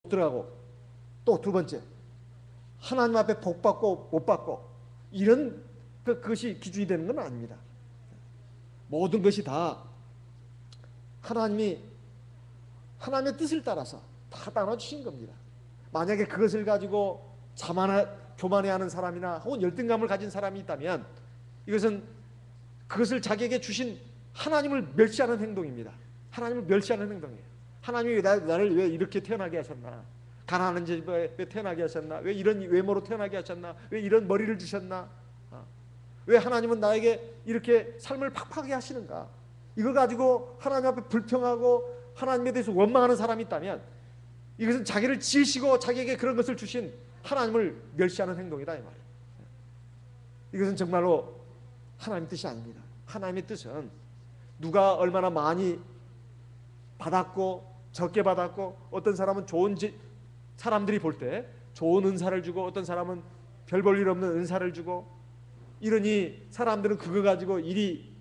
들어가고, 또 두 번째, 하나님 앞에 복 받고 못 받고, 이런 그것이 기준이 되는 건 아닙니다. 모든 것이 다 하나님의 뜻을 따라서 다 나눠주신 겁니다. 만약에 그것을 가지고 교만해하는 사람이나 혹은 열등감을 가진 사람이 있다면, 이것은 그것을 자기에게 주신 하나님을 멸시하는 행동입니다. 하나님을 멸시하는 행동이에요. 하나님이 나를 왜 이렇게 태어나게 하셨나? 가난한 집에 왜 태어나게 하셨나? 왜 이런 외모로 태어나게 하셨나? 왜 이런 머리를 주셨나? 왜 하나님은 나에게 이렇게 삶을 팍팍하게 하시는가? 이거 가지고 하나님 앞에 불평하고 하나님에 대해서 원망하는 사람이 있다면, 이것은 자기를 지으시고 자기에게 그런 것을 주신 하나님을 멸시하는 행동이다, 이 말이에요. 이것은 정말로 하나님의 뜻이 아닙니다. 하나님의 뜻은 누가 얼마나 많이 받았고 적게 받았고, 어떤 사람은 사람들이 볼 때 좋은 은사를 주고, 어떤 사람은 별 볼 일 없는 은사를 주고, 이러니 사람들은 그거 가지고 이리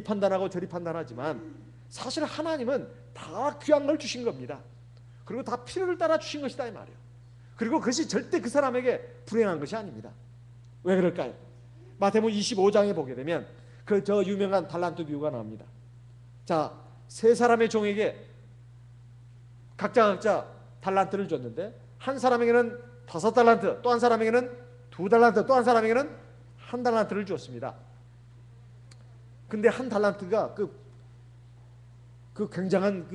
판단하고 저리 판단하지만, 사실 하나님은 다 귀한 걸 주신 겁니다. 그리고 다 필요를 따라 주신 것이다, 이 말이에요. 그리고 그것이 절대 그 사람에게 불행한 것이 아닙니다. 왜 그럴까요? 마태복음 25장에 보게 되면 저 유명한 달란트 비유가 나옵니다. 자, 세 사람의 종에게 각자 달란트를 줬는데, 한 사람에게는 5달란트, 또 한 사람에게는 2달란트, 또 한 사람에게는 1달란트를 주었습니다. 근데 1달란트가 그 굉장한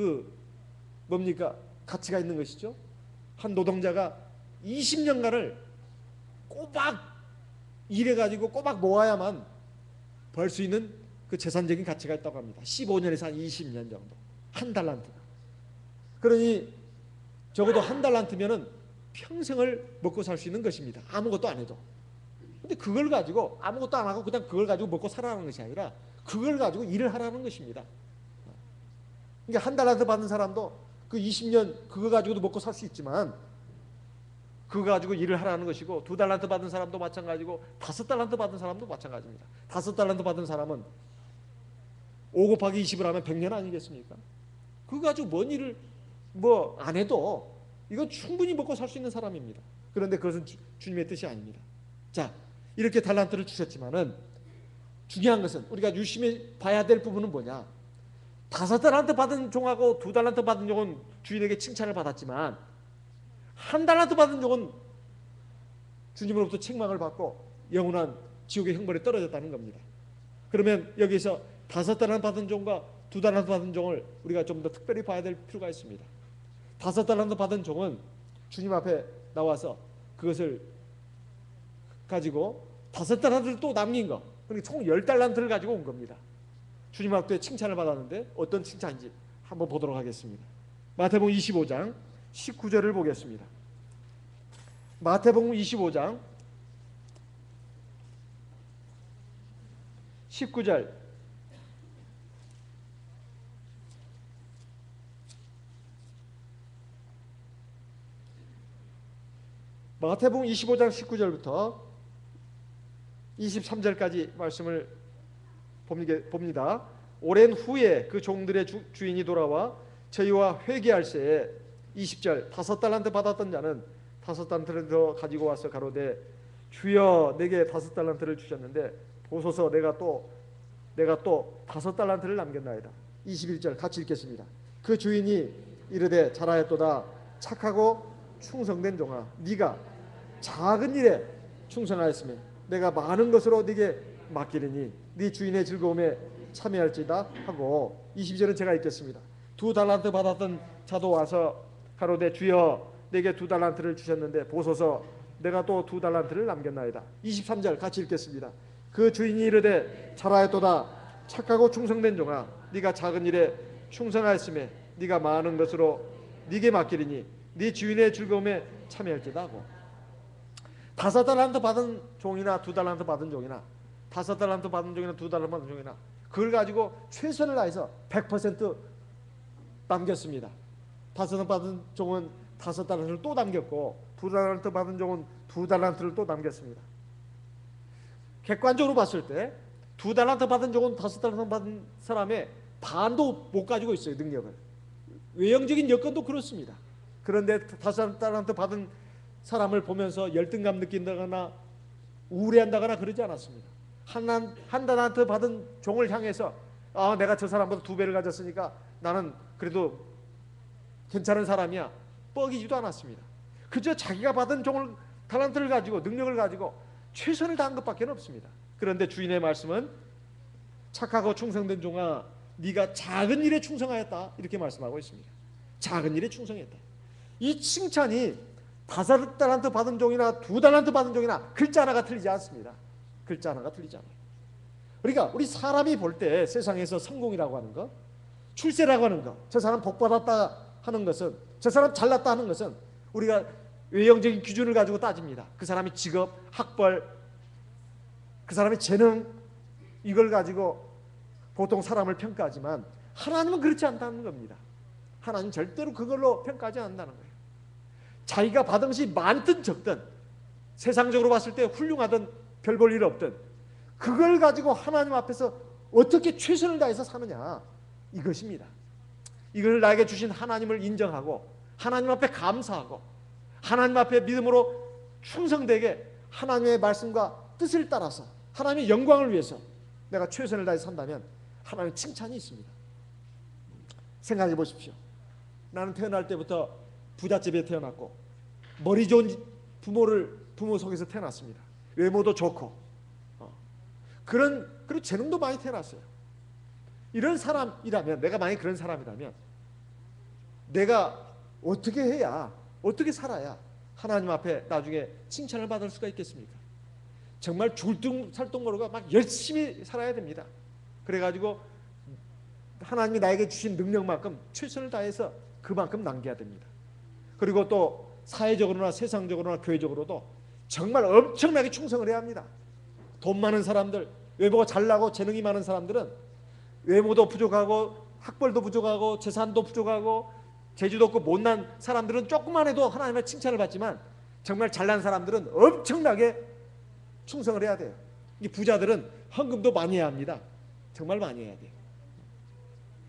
뭡니까? 가치가 있는 것이죠. 한 노동자가 20년간을 꼬박 일해가지고 꼬박 모아야만 벌 수 있는 그 재산적인 가치가 있다고 합니다. 15년에서 한 20년 정도. 1달란트가. 그러니 적어도 1달란트면은 평생을 먹고 살 수 있는 것입니다. 아무것도 안 해도. 근데 그걸 가지고 아무것도 안 하고 그냥 그걸 가지고 먹고 살아라는 것이 아니라, 그걸 가지고 일을 하라는 것입니다. 그러니까 1달란트 받은 사람도 그 20년 그거 가지고도 먹고 살 수 있지만, 그거 가지고 일을 하라는 것이고, 2달란트 받은 사람도 마찬가지고 5달란트 받은 사람도 마찬가지입니다. 5달란트 받은 사람은 5 곱하기 20을 하면 100년 아니겠습니까? 그거 가지고 뭔 일을 안 해도 이건 충분히 먹고 살 수 있는 사람입니다. 그런데 그것은 주님의 뜻이 아닙니다. 자, 이렇게 달란트를 주셨지만은 중요한 것은, 우리가 유심히 봐야 될 부분은 뭐냐? 5달란트 받은 종하고 2달란트 받은 종은 주인에게 칭찬을 받았지만, 1달란트 받은 종은 주님으로부터 책망을 받고 영원한 지옥의 형벌에 떨어졌다는 겁니다. 그러면 여기서 5달란트 받은 종과 2달란트 받은 종을 우리가 좀 더 특별히 봐야 될 필요가 있습니다. 5달란트 받은 종은 주님 앞에 나와서 그것을 가지고 5달란트를 또 남긴 거, 그러니까 총 10달란트를 가지고 온 겁니다. 주님 앞에 칭찬을 받았는데 어떤 칭찬인지 한번 보도록 하겠습니다. 마태복음 25장 19절을 보겠습니다. 마태복음 25장 19절. 마태복음 25장 19절부터 23절까지 말씀을 봅니다. 오랜 후에 그 종들의 주인이 돌아와 저희와 회개할새에 20절, 5달란트 받았던 자는 5달란트를 더 가지고 와서 가로되 주여 내게 5달란트를 주셨는데 보소서 내가 또 5달란트를 남겼나이다. 21절 같이 읽겠습니다. 그 주인이 이르되 잘하였도다 착하고 충성된 종아, 네가 작은 일에 충성하였으며 내가 많은 것으로 네게 맡기리니 네 주인의 즐거움에 참여할지다 하고, 22절은 제가 읽겠습니다. 2달란트 받았던 자도 와서 가로되 주여 내게 2달란트를 주셨는데 보소서 내가 또 2달란트를 남겼나이다. 23절 같이 읽겠습니다. 그 주인이 이르되 잘하였도다 착하고 충성된 종아, 네가 작은 일에 충성하였으며 네가 많은 것으로 네게 맡기리니 네 주인의 즐거움에 참여할지다 하고, 5달란트 받은 종이나 2달란트 받은 종이나 5달란트 받은 종이나 2달란트 받은 종이나 그걸 가지고 최선을 다해서 100% 남겼습니다. 5달란트 받은 종은 5달란트를 또 남겼고 2달란트 받은 종은 2달란트를 또 남겼습니다. 객관적으로 봤을 때 2달란트 받은 종은 5달란트 받은 사람의 반도 못 가지고 있어요. 능력을. 외형적인 여건도 그렇습니다. 그런데 5달란트 받은 사람을 보면서 열등감 느낀다거나 우울해한다거나 그러지 않았습니다. 한 달란트 받은 종을 향해서 내가 저 사람보다 2배를 가졌으니까 나는 그래도 괜찮은 사람이야, 뻐기지도 않았습니다. 그저 자기가 받은 달란트를 가지고, 능력을 가지고 최선을 다한 것밖에 없습니다. 그런데 주인의 말씀은 착하고 충성된 종아, 네가 작은 일에 충성하였다, 이렇게 말씀하고 있습니다. 작은 일에 충성했다. 이 칭찬이 5달란트 받은 종이나 2달란트 받은 종이나 글자 하나가 틀리지 않습니다. 글자 하나가 틀리지 않아요. 그러니까 우리 사람이 볼 때 세상에서 성공이라고 하는 것, 출세라고 하는 것, 저 사람 복 받았다 하는 것은, 저 사람 잘났다 하는 것은 우리가 외형적인 기준을 가지고 따집니다. 그 사람의 직업, 학벌, 그 사람의 재능, 이걸 가지고 보통 사람을 평가하지만 하나님은 그렇지 않다는 겁니다. 하나님 절대로 그걸로 평가하지 않는다는 거예요. 자기가 받은 것이 많든 적든, 세상적으로 봤을 때 훌륭하든 별 볼 일 없든, 그걸 가지고 하나님 앞에서 어떻게 최선을 다해서 사느냐, 이것입니다. 이걸 나에게 주신 하나님을 인정하고 하나님 앞에 감사하고 하나님 앞에 믿음으로 충성되게 하나님의 말씀과 뜻을 따라서 하나님의 영광을 위해서 내가 최선을 다해서 산다면 하나님의 칭찬이 있습니다. 생각해 보십시오. 나는 태어날 때부터 부잣집에 태어났고 머리 좋은 부모 속에서 태어났습니다. 외모도 좋고 그리고 재능도 많이 태어났어요. 이런 사람이라면, 내가 만약에 그런 사람이라면 내가 어떻게 해야, 어떻게 살아야 하나님 앞에 나중에 칭찬을 받을 수가 있겠습니까? 정말 죽을둥살둥 모르고 막 열심히 살아야 됩니다. 그래가지고 하나님이 나에게 주신 능력만큼 최선을 다해서 그만큼 남겨야 됩니다. 그리고 또 사회적으로나 세상적으로나 교회적으로도 정말 엄청나게 충성을 해야 합니다. 돈 많은 사람들, 외모가 잘나고 재능이 많은 사람들은 외모도 부족하고 학벌도 부족하고 재산도 부족하고 재주도 없고 못난 사람들은 조금만 해도 하나님의 칭찬을 받지만 정말 잘난 사람들은 엄청나게 충성을 해야 돼요. 이 부자들은 헌금도 많이 해야 합니다. 정말 많이 해야 돼요.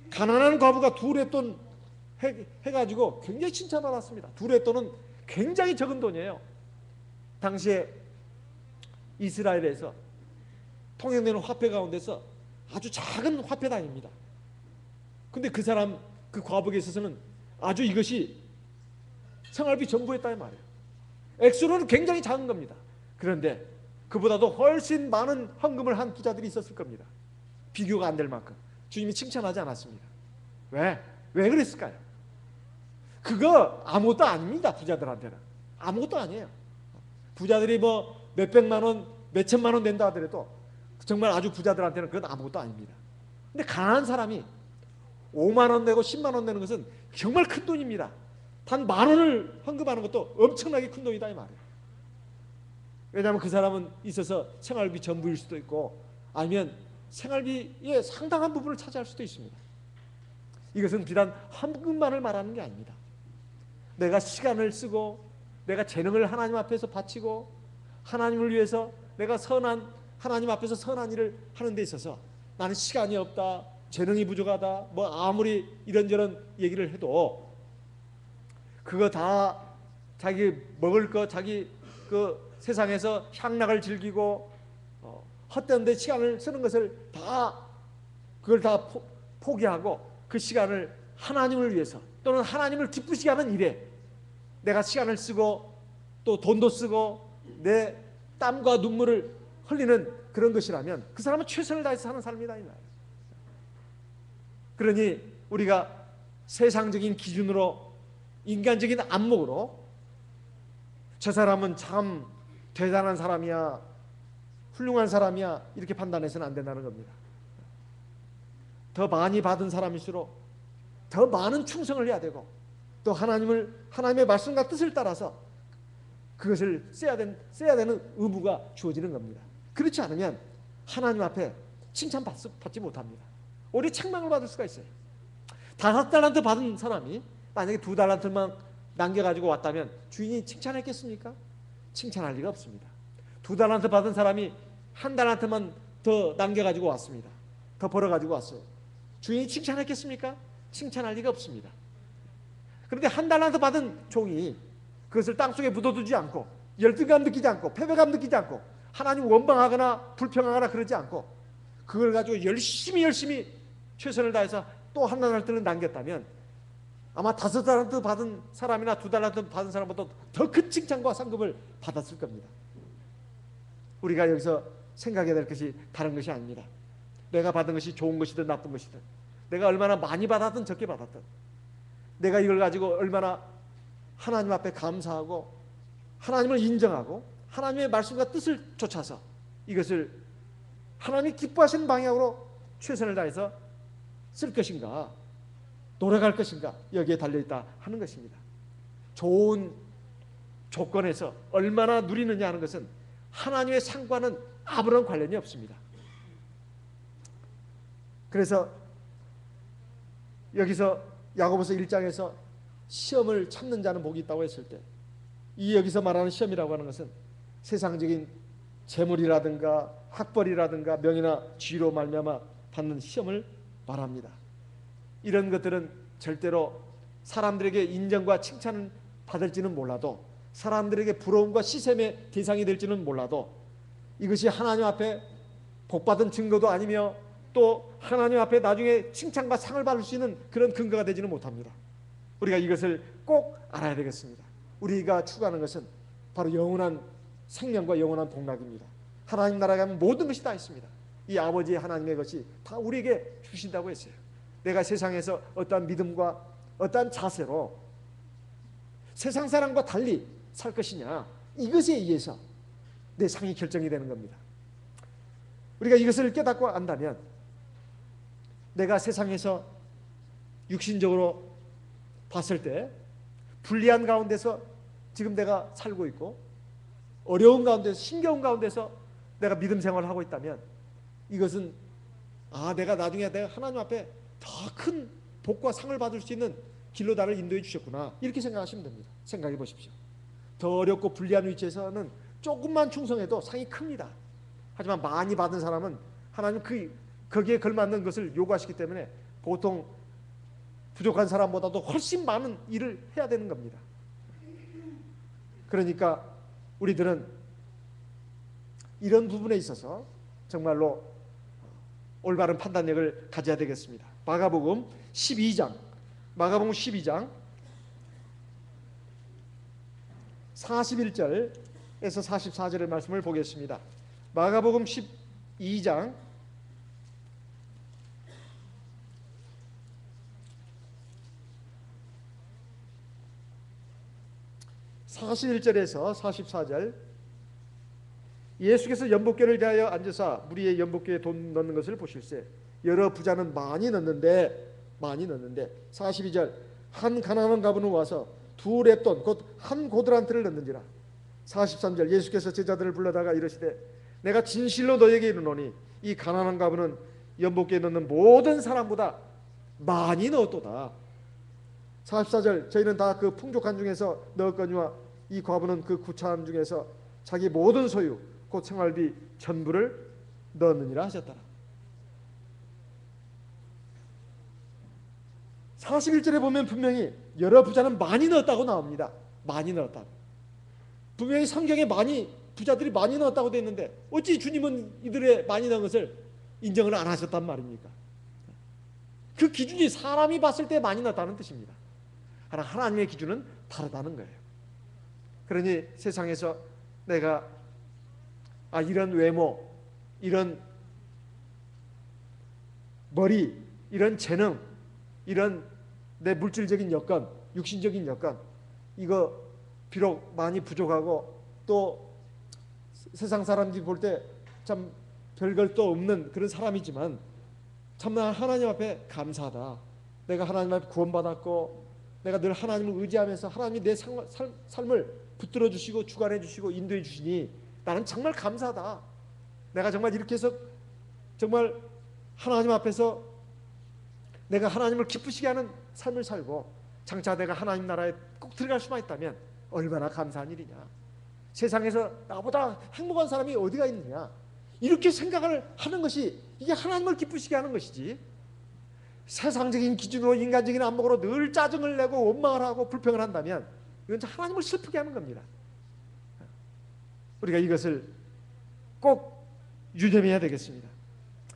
가난한 과부가 두레돈 해가지고 굉장히 칭찬받았습니다. 두레돈은 굉장히 적은 돈이에요. 당시에 이스라엘에서 통용되는 화폐 가운데서 아주 작은 화폐단입니다. 근데 그 과부에 있어서는 아주 이것이 생활비 전부였다 이 말이에요. 액수로는 굉장히 작은 겁니다. 그런데 그보다도 훨씬 많은 헌금을 한 부자들이 있었을 겁니다. 비교가 안 될 만큼. 주님이 칭찬하지 않았습니다. 왜 그랬을까요? 그거 아무것도 아닙니다. 부자들한테는 아무것도 아니에요. 부자들이 뭐 몇백만 원, 몇천만 원 낸다 하더라도 정말 아주 부자들한테는 그건 아무것도 아닙니다. 근데 가난한 사람이 5만 원 내고 10만 원 내는 것은 정말 큰 돈입니다. 단 10,000원을 헌금하는 것도 엄청나게 큰 돈이다 이 말이에요. 왜냐하면 그 사람은 있어서 생활비 전부일 수도 있고 아니면 생활비의 상당한 부분을 차지할 수도 있습니다. 이것은 비단 헌금만을 말하는 게 아닙니다. 내가 시간을 쓰고 내가 재능을 하나님 앞에서 바치고 하나님을 위해서 내가 하나님 앞에서 선한 일을 하는 데 있어서 나는 시간이 없다, 재능이 부족하다, 뭐 아무리 이런저런 얘기를 해도 그거 다 자기 먹을 거, 자기 그 세상에서 향락을 즐기고 헛된 데 시간을 쓰는 것을 그걸 다 포기하고 그 시간을 하나님을 위해서 또는 하나님을 기쁘시게 하는 일에 내가 시간을 쓰고 또 돈도 쓰고 내 땀과 눈물을 흘리는 그런 것이라면 그 사람은 최선을 다해서 사는 삶이다 이 말이에요. 그러니 우리가 세상적인 기준으로 인간적인 안목으로 저 사람은 참 대단한 사람이야, 훌륭한 사람이야 이렇게 판단해서는 안 된다는 겁니다. 더 많이 받은 사람일수록 더 많은 충성을 해야 되고 또 하나님의 말씀과 뜻을 따라서 그것을 써야 되는 의무가 주어지는 겁니다. 그렇지 않으면 하나님 앞에 칭찬받지 못합니다. 오히려 책망을 받을 수가 있어요. 5달란트 받은 사람이 만약에 2달란트만 남겨가지고 왔다면 주인이 칭찬했겠습니까? 칭찬할 리가 없습니다. 2달란트 받은 사람이 1달란트만 더 남겨가지고 왔습니다. 더 벌어가지고 왔어요. 주인이 칭찬했겠습니까? 칭찬할 리가 없습니다. 그런데 한 달란트 받은 종이 그것을 땅속에 묻어두지 않고 열등감 느끼지 않고 패배감 느끼지 않고 하나님 원망하거나 불평하거나 그러지 않고 그걸 가지고 열심히 최선을 다해서 또 한 달란트를 남겼다면 아마 5달란트 받은 사람이나 2달란트 받은 사람보다 더 큰 칭찬과 상급을 받았을 겁니다. 우리가 여기서 생각해야 될 것이 다른 것이 아닙니다. 내가 받은 것이 좋은 것이든 나쁜 것이든, 내가 얼마나 많이 받았든 적게 받았든, 내가 이걸 가지고 얼마나 하나님 앞에 감사하고 하나님을 인정하고 하나님의 말씀과 뜻을 쫓아서 이것을 하나님이 기뻐하시는 방향으로 최선을 다해서 쓸 것인가, 노력할 것인가, 여기에 달려있다 하는 것입니다. 좋은 조건에서 얼마나 누리느냐 하는 것은 하나님의 상과는 아무런 관련이 없습니다. 그래서 여기서 야고보서 1장에서 시험을 참는 자는 복이 있다고 했을 때, 이 여기서 말하는 시험이라고 하는 것은 세상적인 재물이라든가 학벌이라든가 명예나 지위로 말미암아 받는 시험을 말합니다. 이런 것들은 절대로 사람들에게 인정과 칭찬을 받을지는 몰라도, 사람들에게 부러움과 시샘의 대상이 될지는 몰라도, 이것이 하나님 앞에 복받은 증거도 아니며 또 하나님 앞에 나중에 칭찬과 상을 받을 수 있는 그런 근거가 되지는 못합니다. 우리가 이것을 꼭 알아야 되겠습니다. 우리가 추구하는 것은 바로 영원한 생명과 영원한 복락입니다. 하나님 나라에 가면 모든 것이 다 있습니다. 이 아버지 하나님의 것이 다 우리에게 주신다고 했어요. 내가 세상에서 어떠한 믿음과 어떠한 자세로 세상 사람과 달리 살 것이냐, 이것에 의해서 내 상이 결정이 되는 겁니다. 우리가 이것을 깨닫고 안다면 내가 세상에서 육신적으로 봤을 때 불리한 가운데서 지금 내가 살고 있고 어려운 가운데서, 힘겨운 가운데서 내가 믿음 생활을 하고 있다면 이것은 내가 나중에 내가 하나님 앞에 더 큰 복과 상을 받을 수 있는 길로 나를 인도해 주셨구나, 이렇게 생각하시면 됩니다. 생각해 보십시오. 더 어렵고 불리한 위치에서는 조금만 충성해도 상이 큽니다. 하지만 많이 받은 사람은 하나님 거기에 걸맞는 것을 요구하시기 때문에 보통 부족한 사람보다도 훨씬 많은 일을 해야 되는 겁니다. 그러니까 우리들은 이런 부분에 있어서 정말로 올바른 판단력을 가져야 되겠습니다. 마가복음 12장 41절에서 44절의 말씀을 보겠습니다. 마가복음 12장 41절에서 44절. 예수께서 연복궤를 대하여 앉으사 무리의 연복궤에 돈 넣는 것을 보실세 여러 부자는 많이 넣는데 42절 한 가난한 가부는 와서 2렙돈 곧 한 고드란트를 넣는지라. 43절 예수께서 제자들을 불러다가 이르시되 내가 진실로 너에게 이르노니 이 가난한 가부는 연복궤에 넣는 모든 사람보다 많이 넣었도다. 44절 저희는 다 그 풍족한 중에서 넣었거니와 이 과부는 그 구차한 중에서 자기 모든 소유 곧 생활비 전부를 넣었느니라 하셨더라. 41절에 보면 분명히 여러 부자는 많이 넣었다고 나옵니다. 많이 넣었다. 분명히 성경에 부자들이 많이 넣었다고 되어 있는데 어찌 주님은 이들의 많이 넣은 것을 인정을 안 하셨단 말입니까? 그 기준이 사람이 봤을 때 많이 넣었다는 뜻입니다. 하나님의 기준은 다르다는 거예요. 그러니 세상에서 내가 이런 외모, 이런 머리, 이런 재능, 이런 내 물질적인 여건, 육신적인 여건, 이거 비록 많이 부족하고 또 세상 사람들이 볼 때 참 별것도 없는 그런 사람이지만 참나 하나님 앞에 감사하다. 내가 하나님 앞에 구원받았고 내가 늘 하나님을 의지하면서 하나님이 내 삶을 붙들어 주시고 주관해 주시고 인도해 주시니 나는 정말 감사하다. 내가 정말 이렇게 해서 정말 하나님 앞에서 내가 하나님을 기쁘시게 하는 삶을 살고 장차 내가 하나님 나라에 꼭 들어갈 수만 있다면 얼마나 감사한 일이냐. 세상에서 나보다 행복한 사람이 어디가 있느냐. 이렇게 생각을 하는 것이 이게 하나님을 기쁘시게 하는 것이지. 세상적인 기준으로 인간적인 안목으로 늘 짜증을 내고 원망을 하고 불평을 한다면 이건 하나님을 슬프게 하는 겁니다. 우리가 이것을 꼭 유념해야 되겠습니다.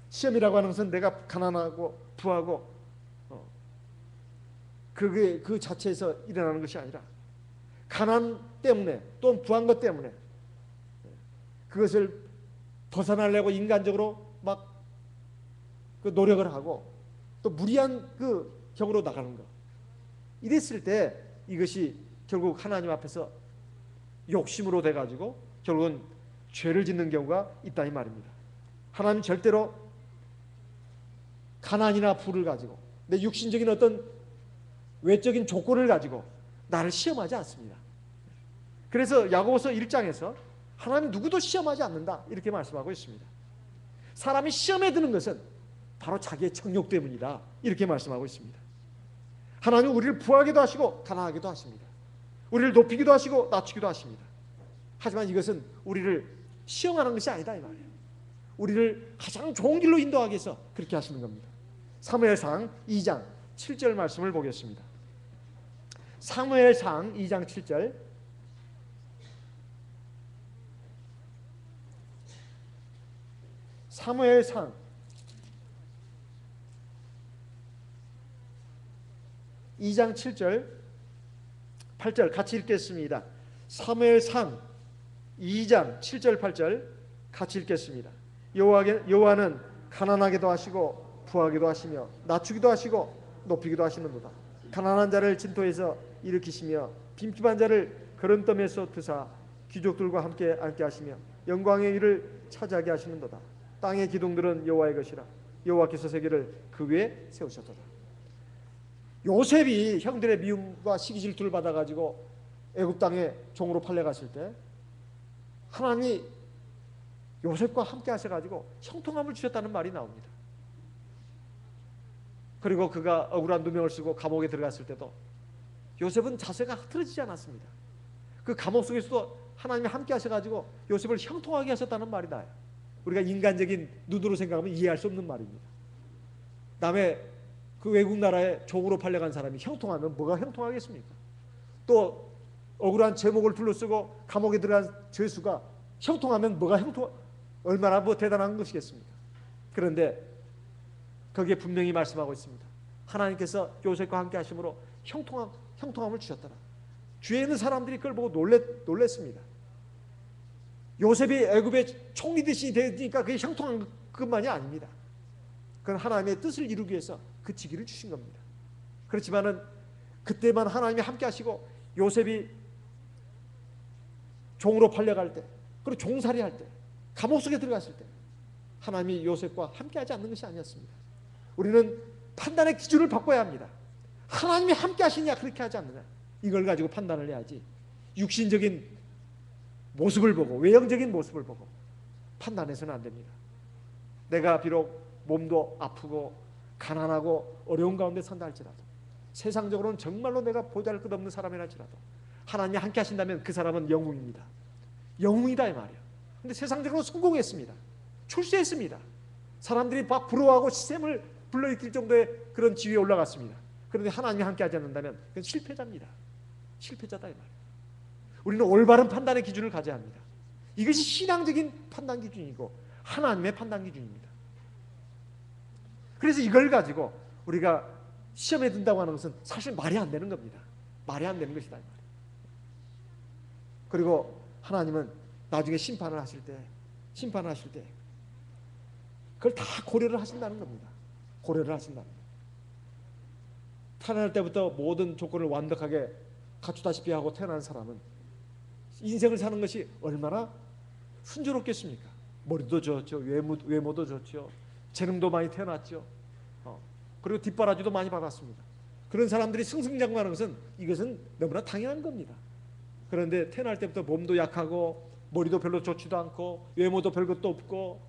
시험이라고 하는 것은 내가 가난하고 부하고 그게 그 자체에서 일어나는 것이 아니라 가난 때문에 또는 부한 것 때문에 그것을 벗어나려고 인간적으로 막 그 노력을 하고 또 무리한 그 격으로 나가는 것, 이랬을 때 이것이 결국 하나님 앞에서 욕심으로 돼가지고 결국은 죄를 짓는 경우가 있다 이 말입니다. 하나님 절대로 가난이나 부를 가지고 내 육신적인 어떤 외적인 조건을 가지고 나를 시험하지 않습니다. 그래서 야고보서 1장에서 하나님 누구도 시험하지 않는다 이렇게 말씀하고 있습니다. 사람이 시험에 드는 것은 바로 자기의 정욕 때문이다 이렇게 말씀하고 있습니다. 하나님은 우리를 부하게도 하시고 가난하게도 하십니다. 우리를 높이기도 하시고 낮추기도 하십니다. 하지만 이것은 우리를 시험하는 것이 아니다 이 말이에요. 우리를 가장 좋은 길로 인도하기 위해서 그렇게 하시는 겁니다. 사무엘상 2장 7절 말씀을 보겠습니다. 사무엘상 2장 7절. 사무엘상 2장 7절 8절 같이 읽겠습니다. 사무엘상 2장 7절 8절 같이 읽겠습니다. 여호와는 가난하게도 하시고 부하게도 하시며 낮추기도 하시고 높이기도 하시는도다. 가난한 자를 진토에서 일으키시며 빈집한 자를 거름더미에서 드사 귀족들과 함께 앉게 하시며 영광의 일을 차지하게 하시는도다. 땅의 기둥들은 여호와의 것이라 여호와께서 세계를 그 위에 세우셨도다. 요셉이 형들의 미움과 시기 질투를 받아가지고 애굽 땅에 종으로 팔려갔을 때 하나님이 요셉과 함께 하셔가지고 형통함을 주셨다는 말이 나옵니다. 그리고 그가 억울한 누명을 쓰고 감옥에 들어갔을 때도 요셉은 자세가 흐트러지지 않았습니다. 그 감옥 속에서도 하나님이 함께 하셔가지고 요셉을 형통하게 하셨다는 말이 나요. 우리가 인간적인 눈으로 생각하면 이해할 수 없는 말입니다. 남의 그 외국 나라에 종으로 팔려간 사람이 형통하면 뭐가 형통하겠습니까? 또 억울한 제목을 둘러쓰고 감옥에 들어간 죄수가 형통하면 뭐가 얼마나 뭐 대단한 것이겠습니까? 그런데 거기에 분명히 말씀하고 있습니다. 하나님께서 요셉과 함께 하심으로 형통함을 주셨더라. 주위에 있는 사람들이 그걸 보고 놀랬습니다. 요셉이 애굽의 총리듯이 되니까 그게 형통한 것만이 아닙니다. 그건 하나님의 뜻을 이루기 위해서 그 직위를 주신 겁니다. 그렇지만은 그때만 하나님이 함께 하시고 요셉이 종으로 팔려갈 때 그리고 종살이 할 때 감옥 속에 들어갔을 때 하나님이 요셉과 함께 하지 않는 것이 아니었습니다. 우리는 판단의 기준을 바꿔야 합니다. 하나님이 함께 하시냐 그렇게 하지 않느냐 이걸 가지고 판단을 해야지 육신적인 모습을 보고 외형적인 모습을 보고 판단해서는 안 됩니다. 내가 비록 몸도 아프고 가난하고 어려운 가운데 산다 할지라도 세상적으로는 정말로 내가 보잘것없는 사람이라 할지라도 하나님이 함께 하신다면 그 사람은 영웅입니다. 영웅이다 이 말이에요. 근데 세상적으로 성공했습니다. 출세했습니다. 사람들이 막 부러워하고 시샘을 불러일으킬 정도의 그런 지위에 올라갔습니다. 그런데 하나님이 함께 하지 않는다면 그건 실패자입니다. 실패자다 이 말이에요. 우리는 올바른 판단의 기준을 가져야 합니다. 이것이 신앙적인 판단 기준이고 하나님의 판단 기준입니다. 그래서 이걸 가지고 우리가 시험에 든다고 하는 것은 사실 말이 안 되는 겁니다. 말이 안 되는 것이다 이 말이에요. 그리고 하나님은 나중에 심판을 하실 때 그걸 다 고려를 하신다는 겁니다. 고려를 하신다는 겁니다. 태어날 때부터 모든 조건을 완벽하게 갖추다시피 하고 태어난 사람은 인생을 사는 것이 얼마나 순조롭겠습니까? 머리도 좋죠, 외모도 좋죠, 재능도 많이 태어났죠. 그리고 뒷바라지도 많이 받았습니다. 그런 사람들이 승승장구하는 것은 이것은 너무나 당연한 겁니다. 그런데 태어날 때부터 몸도 약하고 머리도 별로 좋지도 않고 외모도 별것도 없고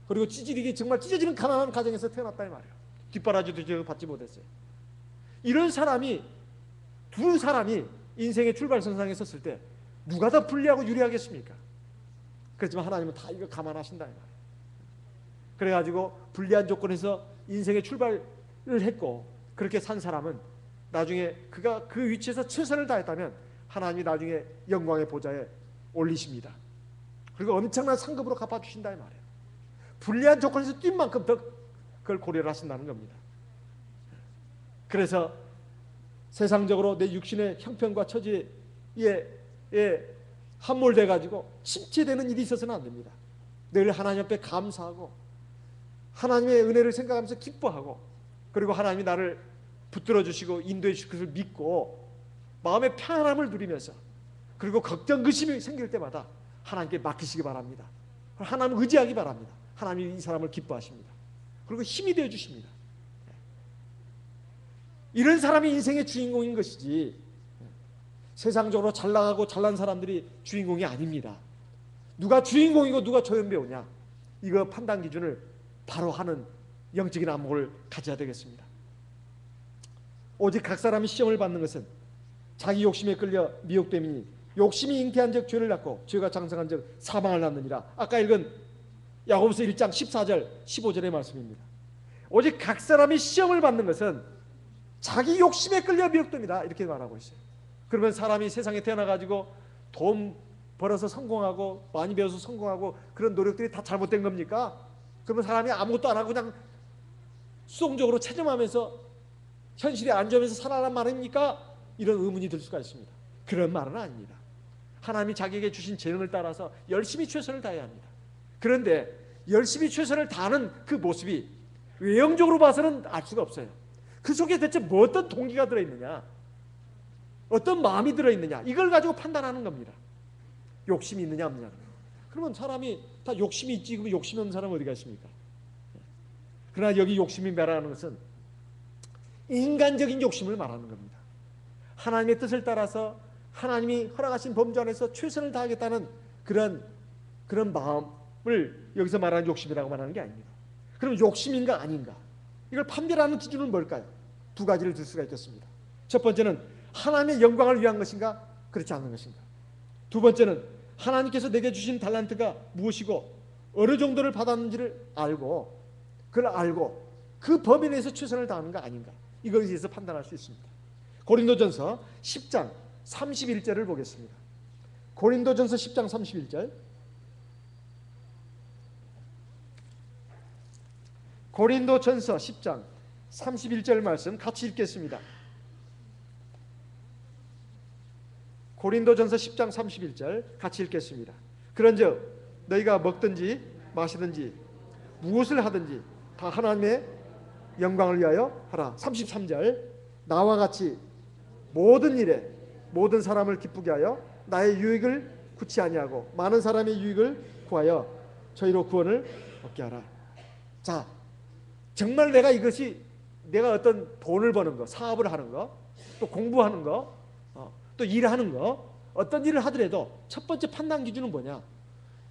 그리고 찌질이게 정말 찢어지는 가난한 가정에서 태어났다 이 말이에요. 뒷바라지도 받지 못했어요. 이런 사람이 두 사람이 인생의 출발선상에 섰을 때 누가 더 불리하고 유리하겠습니까? 그렇지만 하나님은 다 이거 감안하신다 이 말이에요. 그래가지고 불리한 조건에서 인생의 출발을 했고 그렇게 산 사람은 나중에 그가 그 위치에서 최선을 다했다면 하나님이 나중에 영광의 보좌에 올리십니다. 그리고 엄청난 상급으로 갚아주신다 이 말이에요. 불리한 조건에서 뛴 만큼 더 그걸 고려를 하신다는 겁니다. 그래서 세상적으로 내 육신의 형편과 처지에 함몰돼 가지고 침체되는 일이 있어서는 안 됩니다. 늘 하나님 앞에 감사하고 하나님의 은혜를 생각하면서 기뻐하고 그리고 하나님이 나를 붙들어 주시고 인도해 주실 것을 믿고 마음의 편안함을 누리면서 그리고 걱정 의심이 생길 때마다 하나님께 맡기시기 바랍니다. 하나님을 의지하기 바랍니다. 하나님이 이 사람을 기뻐하십니다. 그리고 힘이 되어 주십니다. 이런 사람이 인생의 주인공인 것이지 세상적으로 잘 나가고 잘난 사람들이 주인공이 아닙니다. 누가 주인공이고 누가 조연배우냐 이거 판단 기준을 바로 하는 영적인 안목을 가져야 되겠습니다. 오직 각 사람이 시험을 받는 것은 자기 욕심에 끌려 미혹됨이니 욕심이 잉태한 적 죄를 낳고 죄가 장성한 적 사망을 낳느니라. 아까 읽은 야고보서 1장 14절 15절의 말씀입니다. 오직 각 사람이 시험을 받는 것은 자기 욕심에 끌려 미혹됩니다. 이렇게 말하고 있어요. 그러면 사람이 세상에 태어나가지고 돈 벌어서 성공하고 많이 배워서 성공하고 그런 노력들이 다 잘못된 겁니까? 그러면 사람이 아무것도 안 하고 그냥 수동적으로 체념하면서 현실에 안주하면서 살아란 말입니까? 이런 의문이 들 수가 있습니다. 그런 말은 아닙니다. 하나님이 자기에게 주신 재능을 따라서 열심히 최선을 다해야 합니다. 그런데 열심히 최선을 다하는 그 모습이 외형적으로 봐서는 알 수가 없어요. 그 속에 대체 뭐 어떤 동기가 들어있느냐, 어떤 마음이 들어있느냐, 이걸 가지고 판단하는 겁니다. 욕심이 있느냐 없느냐. 그러면 사람이 다 욕심이 있지, 그러면 욕심이 없는 사람은 어디가 있습니까? 그러나 여기 욕심이 말하는 것은 인간적인 욕심을 말하는 겁니다. 하나님의 뜻을 따라서 하나님이 허락하신 범주 안에서 최선을 다하겠다는 그런 마음을 여기서 말하는 욕심이라고 말하는 게 아닙니다. 그럼 욕심인가 아닌가? 이걸 판별하는 기준은 뭘까요? 두 가지를 들 수가 있겠습니다. 첫 번째는 하나님의 영광을 위한 것인가, 그렇지 않은 것인가. 두 번째는 하나님께서 내게 주신 달란트가 무엇이고 어느 정도를 받았는지를 알고 그걸 알고 그 범위 내에서 최선을 다하는가 아닌가, 이거에 대해서 판단할 수 있습니다. 고린도전서 10장 31절을 보겠습니다. 고린도전서 10장 31절. 고린도전서 10장 31절 말씀 같이 읽겠습니다. 고린도전서 10장 31절 같이 읽겠습니다. 그런즉 너희가 먹든지 마시든지 무엇을 하든지 다 하나님의 영광을 위하여 하라. 33절 나와 같이 모든 일에 모든 사람을 기쁘게 하여 나의 유익을 구치 아니하고 많은 사람의 유익을 구하여 저희로 구원을 얻게 하라. 자, 정말 내가 이것이 내가 어떤 돈을 버는 거, 사업을 하는 거, 또 공부하는 거, 또 일하는 거, 어떤 일을 하더라도 첫 번째 판단 기준은 뭐냐?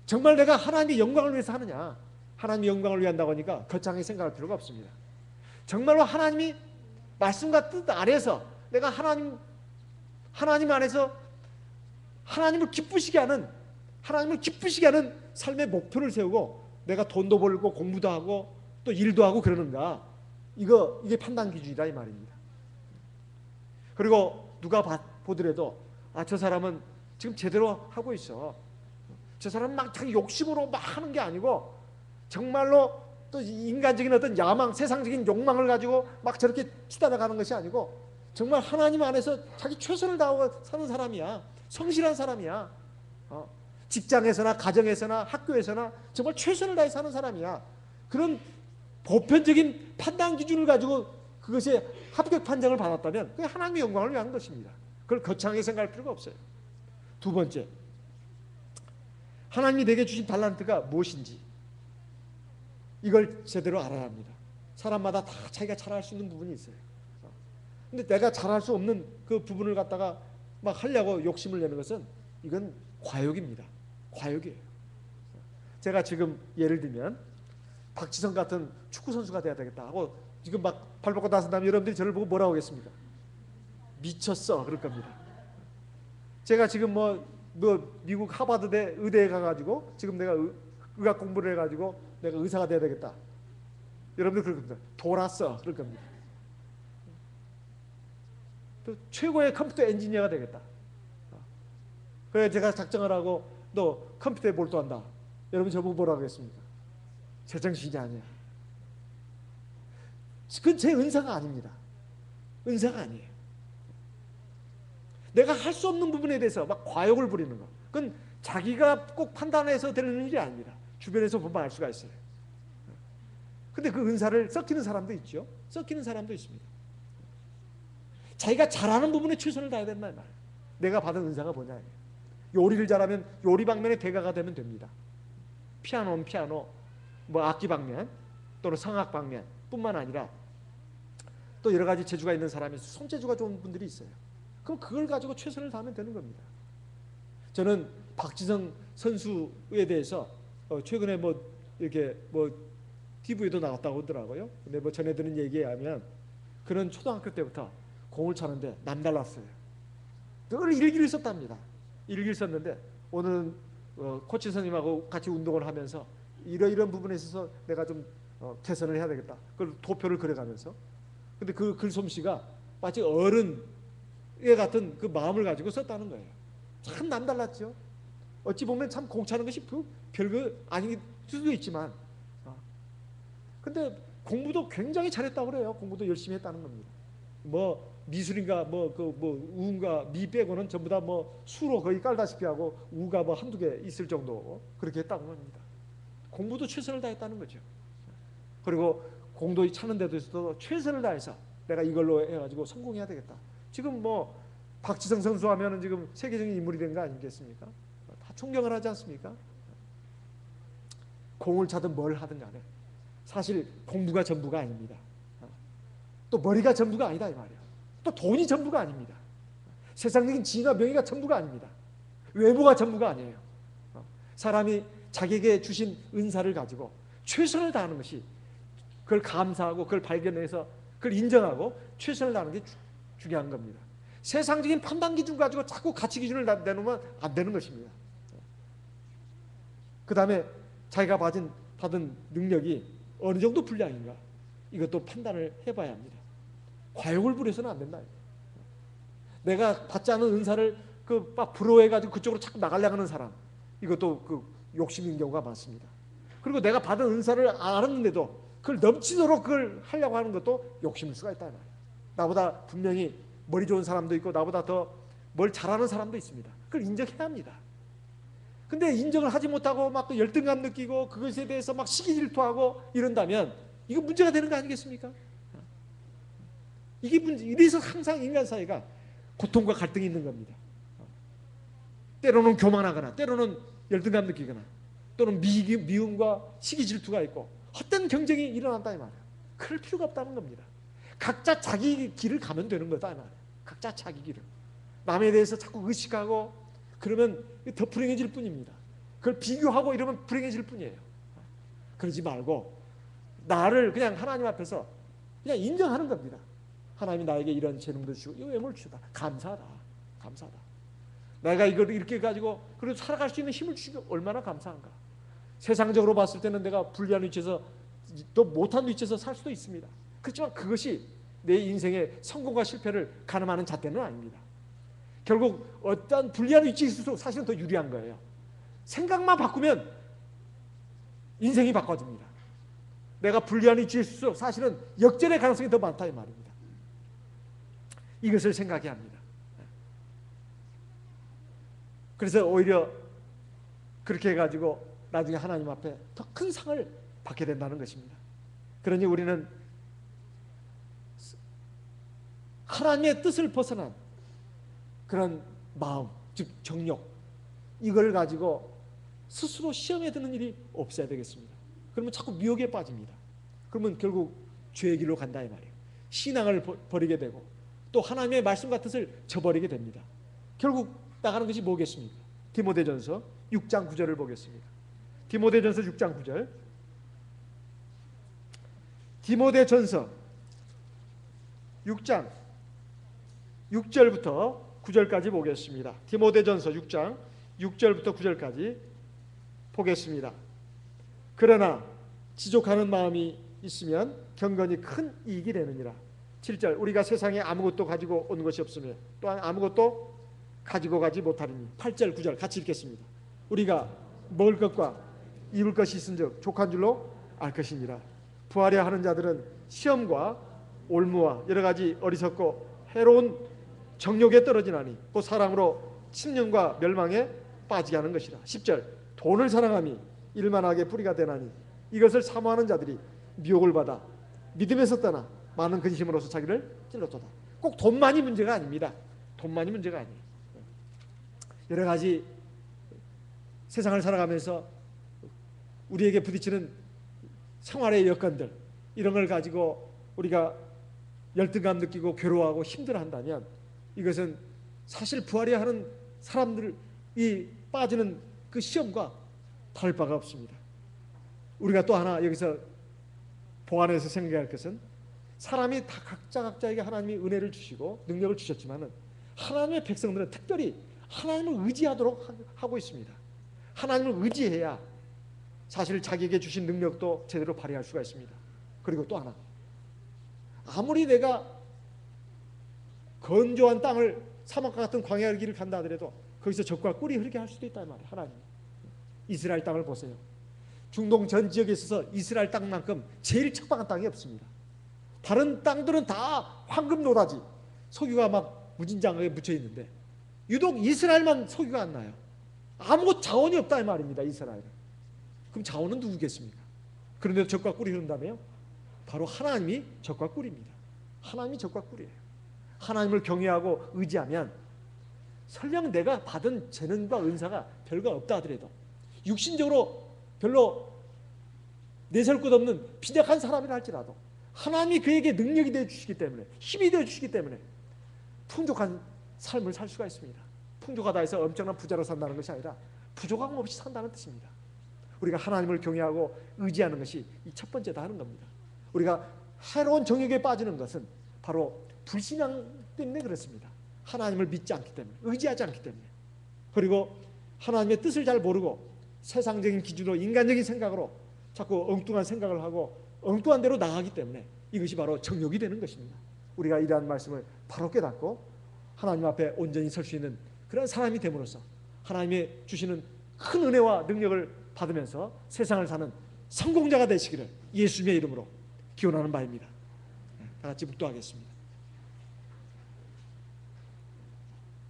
정말 내가 하나님의 영광을 위해서 하느냐? 하나님의 영광을 위한다고 하니까 거창하게 생각할 필요가 없습니다. 정말로 하나님이 말씀과 뜻 아래서 내가 하나님 안에서 하나님을 기쁘시게 하는 삶의 목표를 세우고 내가 돈도 벌고 공부도 하고 또 일도 하고 그러는가, 이게 판단 기준이다 이 말입니다. 그리고 누가 보더라도 저 사람은 지금 제대로 하고 있어, 저 사람은 막 자기 욕심으로 막 하는 게 아니고 정말로 또 인간적인 어떤 야망, 세상적인 욕망을 가지고 막 저렇게 치달아가는 것이 아니고 정말 하나님 안에서 자기 최선을 다하고 사는 사람이야, 성실한 사람이야, 직장에서나 가정에서나 학교에서나 정말 최선을 다해 사는 사람이야. 그런 보편적인 판단 기준을 가지고 그것이 합격 판정을 받았다면 그게 하나님의 영광을 위한 것입니다. 그걸 거창하게 생각할 필요가 없어요. 두 번째, 하나님이 내게 주신 달란트가 무엇인지 이걸 제대로 알아야 합니다. 사람마다 다 자기가 잘할 수 있는 부분이 있어요. 근데 내가 잘할 수 없는 그 부분을 갖다가 막 하려고 욕심을 내는 것은 이건 과욕입니다. 과욕이에요. 제가 지금 예를 들면 박지성 같은 축구 선수가 돼야 되겠다 하고 지금 막 발 뻗고 나선다면 여러분들이 저를 보고 뭐라고 하겠습니까? 미쳤어 그럴 겁니다. 제가 지금 뭐 미국 하버드 의대에 가가지고 지금 내가 의학 공부를 해가지고 내가 의사가 돼야 되겠다, 여러분들 그럴 겁니다. 돌았어 그럴 겁니다. 또 최고의 컴퓨터 엔지니어가 되겠다. 그래 제가 작정을 하고 너 컴퓨터에 몰두한다. 여러분 저보고 뭐라고 하겠습니까? 제정신이 아니야. 그건 제 은사가 아닙니다. 은사가 아니에요. 내가 할 수 없는 부분에 대해서 막 과욕을 부리는 거, 그건 자기가 꼭 판단해서 되는 일이 아닙니다. 주변에서 보면 알 수가 있어요. 근데 그 은사를 썩히는 사람도 있죠. 썩히는 사람도 있습니다. 자기가 잘하는 부분에 최선을 다해야 된단 말이에요. 내가 받은 은사가 뭐냐. 요리를 잘하면 요리 방면의 대가가 되면 됩니다. 피아노는 피아노, 뭐 악기 방면 또는 성악 방면 뿐만 아니라 또 여러 가지 재주가 있는 사람이 손재주가 좋은 분들이 있어요. 그럼 그걸 가지고 최선을 다하면 되는 겁니다. 저는 박지성 선수에 대해서 최근에 뭐 이렇게 뭐 TV에도 나왔다고 하더라고요. 근데 뭐 전해 들은 얘기에 하면 그는 초등학교 때부터 공을 차는데 남달랐어요. 늘 일기를 썼답니다. 일기를 썼는데 오늘은 코치 선생님하고 같이 운동을 하면서 이런 부분에 있어서 내가 좀 개선을 해야 되겠다. 그걸 도표를 그려가면서. 근데 그 글솜씨가 마치 어른의 같은 그 마음을 가지고 썼다는 거예요. 참 남달랐죠. 어찌 보면 참 공 차는 것이 별거 아닐 수도 있지만, 근데 공부도 굉장히 잘했다고 그래요. 공부도 열심히 했다는 겁니다. 뭐 미술인가 뭐 우인가 미 빼고는 전부 다 뭐 수로 거의 깔다시피 하고 우가 뭐 한두 개 있을 정도 그렇게 했다고 합니다. 공부도 최선을 다했다는 거죠. 그리고 공도 차는 데도 있어도 최선을 다해서 내가 이걸로 해가지고 성공해야 되겠다. 지금 뭐 박지성 선수 하면은 지금 세계적인 인물이 된 거 아니겠습니까? 다 존경을 하지 않습니까? 공을 차든 뭘 하든 간에 사실 공부가 전부가 아닙니다. 또 머리가 전부가 아니다 이 말이에요. 또 돈이 전부가 아닙니다. 세상적인 지위나 명예가 전부가 아닙니다. 외모가 전부가 아니에요. 사람이 자기에게 주신 은사를 가지고 최선을 다하는 것이, 그걸 감사하고 그걸 발견해서 그걸 인정하고 최선을 다하는 게 중요한 겁니다. 세상적인 판단 기준 가지고 자꾸 가치 기준을 내놓으면 안 되는 것입니다. 그 다음에 자기가 받은 능력이 어느 정도 분량인가, 이것도 판단을 해봐야 합니다. 과욕을 부려서는 안 된다. 내가 받지 않은 은사를 막 부러워해가지고 그쪽으로 자꾸 나가려고 하는 사람, 이것도 그 욕심인 경우가 많습니다. 그리고 내가 받은 은사를 알았는데도 그걸 넘치도록 그걸 하려고 하는 것도 욕심일 수가 있다. 나보다 분명히 머리 좋은 사람도 있고 나보다 더 뭘 잘하는 사람도 있습니다. 그걸 인정해야 합니다. 근데 인정을 하지 못하고 막 또 열등감 느끼고 그것에 대해서 막 시기 질투하고 이런다면 이거 문제가 되는 거 아니겠습니까? 이게 문제. 이래서 항상 인간 사이가 고통과 갈등이 있는 겁니다. 때로는 교만하거나 때로는 열등감 느끼거나 또는 미움과 시기 질투가 있고 헛된 경쟁이 일어난다 이 말이에요. 그럴 필요가 없다는 겁니다. 각자 자기 길을 가면 되는 거다 이 말이에요. 각자 자기 길을. 남에 대해서 자꾸 의식하고 그러면 더 불행해질 뿐입니다. 그걸 비교하고 이러면 불행해질 뿐이에요. 그러지 말고 나를 그냥 하나님 앞에서 그냥 인정하는 겁니다. 하나님이 나에게 이런 재능도 주시고 이 외모를 주셨다. 감사하다. 감사하다. 내가 이걸 이렇게 가지고 그래도 살아갈 수 있는 힘을 주시면 얼마나 감사한가. 세상적으로 봤을 때는 내가 불리한 위치에서 또 못한 위치에서 살 수도 있습니다. 그렇지만 그것이 내 인생의 성공과 실패를 가늠하는 잣대는 아닙니다. 결국 어떤 불리한 위치에 있을수록 사실은 더 유리한 거예요. 생각만 바꾸면 인생이 바꿔집니다. 내가 불리한 위치에 있을수록 사실은 역전의 가능성이 더 많다 이 말입니다. 이것을 생각해야 합니다. 그래서 오히려 그렇게 해가지고 나중에 하나님 앞에 더 큰 상을 받게 된다는 것입니다. 그러니 우리는 하나님의 뜻을 벗어난 그런 마음, 즉 정욕, 이걸 가지고 스스로 시험에 드는 일이 없어야 되겠습니다. 그러면 자꾸 미혹에 빠집니다. 그러면 결국 죄의 길로 간다 이 말이에요. 신앙을 버리게 되고 또 하나님의 말씀과 뜻을 저버리게 됩니다. 결국 나가는 것이 뭐겠습니까? 디모데전서 6장 9절을 보겠습니다. 디모데전서 6장 9절. 디모데전서 6장 6절부터 9절까지 보겠습니다. 디모데전서 6장 6절부터 9절까지 보겠습니다. 그러나 지족하는 마음이 있으면 경건이 큰 이익이 되느니라. 7절 우리가 세상에 아무것도 가지고 온 것이 없으며 또한 아무것도 가지고 가지 못하리니. 8절 9절 같이 읽겠습니다. 우리가 먹을 것과 입을 것이 있은즉 족한 줄로 알 것이니라. 부하려 하는 자들은 시험과 올무와 여러 가지 어리석고 해로운 정욕에 떨어지나니 그 사랑으로 침륜과 멸망에 빠지게 하는 것이라. 10절 돈을 사랑함이 일만하게 뿌리가 되나니 이것을 사모하는 자들이 미혹을 받아 믿음에서 떠나 많은 근심으로서 자기를 찔렀도다. 꼭 돈만이 문제가 아닙니다. 돈만이 문제가 아니에요. 여러 가지 세상을 살아가면서 우리에게 부딪히는 생활의 여건들 이런 걸 가지고 우리가 열등감 느끼고 괴로워하고 힘들어한다면 이것은 사실 부활해야 하는 사람들이 빠지는 그 시험과 다를 바가 없습니다. 우리가 또 하나 여기서 보완해서 생각할 것은 사람이 다 각자에게 하나님이 은혜를 주시고 능력을 주셨지만은 하나님의 백성들은 특별히 하나님을 의지하도록 하고 있습니다. 하나님을 의지해야 사실 자기에게 주신 능력도 제대로 발휘할 수가 있습니다. 그리고 또 하나, 아무리 내가 건조한 땅을 사막과 같은 광야의 길을 간다 하더라도 거기서 적과 꿀이 흐르게 할 수도 있단 말이에요. 하나님. 이스라엘 땅을 보세요. 중동 전 지역에 있어서 이스라엘 땅만큼 제일 척박한 땅이 없습니다. 다른 땅들은 다 황금 노다지, 석유가 막 무진장하게 묻혀 있는데 유독 이스라엘만 석유가 안 나요. 아무 자원이 없다 이 말입니다. 이스라엘은. 그럼 자원은 누구겠습니까? 그런데도 적과 꿀이 흐른다며요? 바로 하나님이 적과 꿀입니다. 하나님이 적과 꿀이에요. 하나님을 경외하고 의지하면 설령 내가 받은 재능과 은사가 별거 없다 하더라도 육신적으로 별로 내세울 것 없는 빈약한 사람이라 할지라도 하나님이 그에게 능력이 되어주시기 때문에, 힘이 되어주시기 때문에 풍족한 삶을 살 수가 있습니다. 풍족하다 해서 엄청난 부자로 산다는 것이 아니라 부족함 없이 산다는 뜻입니다. 우리가 하나님을 경외하고 의지하는 것이 이 첫 번째다 하는 겁니다. 우리가 해로운 정욕에 빠지는 것은 바로 불신앙 때문에 그렇습니다. 하나님을 믿지 않기 때문에, 의지하지 않기 때문에. 그리고 하나님의 뜻을 잘 모르고 세상적인 기준으로 인간적인 생각으로 자꾸 엉뚱한 생각을 하고 엉뚱한 대로 나가기 때문에 이것이 바로 정욕이 되는 것입니다. 우리가 이러한 말씀을 바로 깨닫고 하나님 앞에 온전히 설 수 있는 그런 사람이 됨으로써 하나님의 주시는 큰 은혜와 능력을 받으면서 세상을 사는 성공자가 되시기를 예수님의 이름으로 기원하는 바입니다. 다 같이 묵도하겠습니다.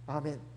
아멘.